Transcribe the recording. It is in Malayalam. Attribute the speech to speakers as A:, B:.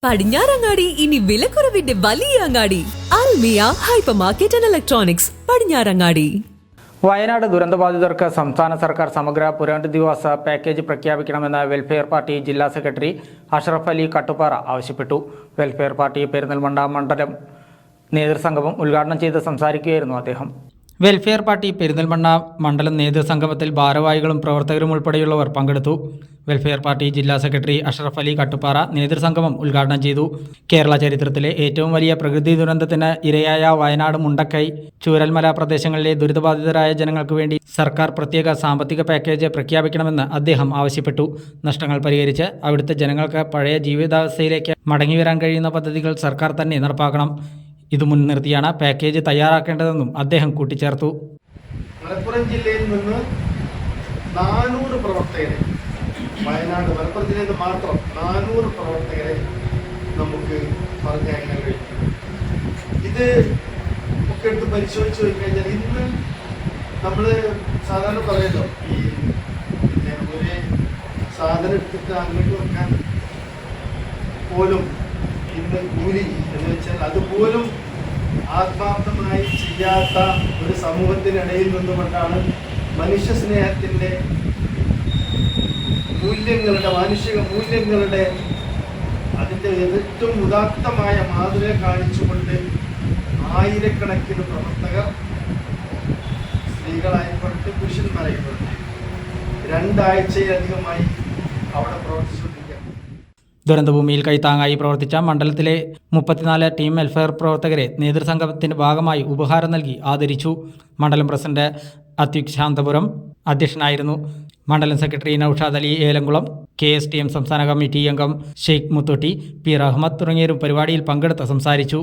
A: പടിഞ്ഞാറങ്ങാടി ഇനി വിലക്കുറവിന്റെ വലിയ അങ്ങാടി Almiya hypermarket and electronics Padinjarangadi.
B: Wayanad ദുരന്തബാധിതർക്ക് സംസ്ഥാന സർക്കാർ സമഗ്ര പുനരധിവാസ പാക്കേജ് പ്രഖ്യാപിക്കണമെന്ന് വെൽഫെയർ പാർട്ടി ജില്ലാ സെക്രട്ടറി അഷ്റഫ് അലി കട്ടുപ്പാറ ആവശ്യപ്പെട്ടു. വെൽഫെയർ പാർട്ടി പെരിന്തൽമണ്ണ മണ്ഡലം നേതൃസംഗമം ഉദ്ഘാടനം ചെയ്ത് സംസാരിക്കുകയായിരുന്നു അദ്ദേഹം. വെൽഫെയർ പാർട്ടി പെരിന്തൽമണ്ണ മണ്ഡലം നേതൃസംഗമത്തിൽ ഭാരവാഹികളും പ്രവർത്തകരും ഉൾപ്പെടെയുള്ളവർ പങ്കെടുത്തു. വെൽഫെയർ പാർട്ടി ജില്ലാ സെക്രട്ടറി അഷ്റഫ് അലി കട്ടുപ്പാറ നേതൃസംഗമം ഉദ്ഘാടനം ചെയ്തു. കേരള ചരിത്രത്തിലെ ഏറ്റവും വലിയ പ്രകൃതി ദുരന്തത്തിന് ഇരയായ വയനാട് മുണ്ടക്കൈ ചൂരൽമല പ്രദേശങ്ങളിലെ ദുരിതബാധിതരായ ജനങ്ങൾക്ക് വേണ്ടി സർക്കാർ പ്രത്യേക സാമ്പത്തിക പാക്കേജ് പ്രഖ്യാപിക്കണമെന്ന് അദ്ദേഹം ആവശ്യപ്പെട്ടു. നഷ്ടങ്ങൾ പരിഹരിച്ച് അവിടുത്തെ ജനങ്ങൾക്ക് പഴയ ജീവിതാവസ്ഥയിലേക്ക് മടങ്ങിവരാൻ കഴിയുന്ന പദ്ധതികൾ സർക്കാർ തന്നെ നടപ്പാക്കണം. ഇത് മുൻനിർത്തിയാണ് പാക്കേജ് തയ്യാറാക്കേണ്ടതെന്നും അദ്ദേഹം കൂട്ടിച്ചേർത്തു.
C: മലപ്പുറം ജില്ലയിൽ നിന്ന് 400 പ്രവർത്തകരെ, മലപ്പുറം ജില്ലയിൽ നിന്ന് മാത്രം 400 പ്രവർത്തകരെ നമുക്ക് പറഞ്ഞയക്കാൻ കഴിയും. ഇത് ഒക്കെ എടുത്ത് പരിശോധിച്ച് പോയി കഴിഞ്ഞാൽ ഇന്ന് നമ്മൾ സാധാരണ പറയല്ലോ, ഈ ഒരു സാധനം എടുത്തിട്ട് അങ്ങോട്ട് വെക്കാൻ പോലും ഇന്ന് കൂലി എന്ന് വെച്ചാൽ അതുപോലും ആത്മാർത്ഥമായി ചെയ്യാത്ത ഒരു സമൂഹത്തിനിടയിൽ നിന്നുകൊണ്ടാണ് മനുഷ്യ സ്നേഹത്തിൻ്റെ മൂല്യങ്ങളുടെ, മാനുഷിക മൂല്യങ്ങളുടെ അതിൻ്റെ ഏറ്റവും ഉദാത്തമായ മാതൃക കാണിച്ചുകൊണ്ട് ആയിരക്കണക്കിന് പ്രവർത്തകർ, സ്ത്രീകളായിക്കോട്ടെ പുരുഷന്മാരായിക്കോട്ടെ, 2 ആഴ്ചയിലധികമായി അവിടെ പ്രവർത്തിച്ചുകൊണ്ടിരിക്കുക.
B: ദുരന്തഭൂമിയിൽ കൈത്താങ്ങായി പ്രവർത്തിച്ച മണ്ഡലത്തിലെ 34 ടീം വെൽഫെയർ പ്രവർത്തകരെ നേതൃസംഗമത്തിന്റെ ഭാഗമായി ഉപഹാരം നൽകി ആദരിച്ചു. മണ്ഡലം പ്രസിഡന്റ് അത്യുക് ശാന്തപുരം അധ്യക്ഷനായിരുന്നു. മണ്ഡലം സെക്രട്ടറി നൌഷാദ് അലി ഏലംകുളം, KSTM സംസ്ഥാന കമ്മിറ്റി അംഗം ഷെയ്ഖ് മുത്തോട്ടി, പി റഹ്മത്ത് തുടങ്ങിയവരും പരിപാടിയിൽ പങ്കെടുത്ത് സംസാരിച്ചു.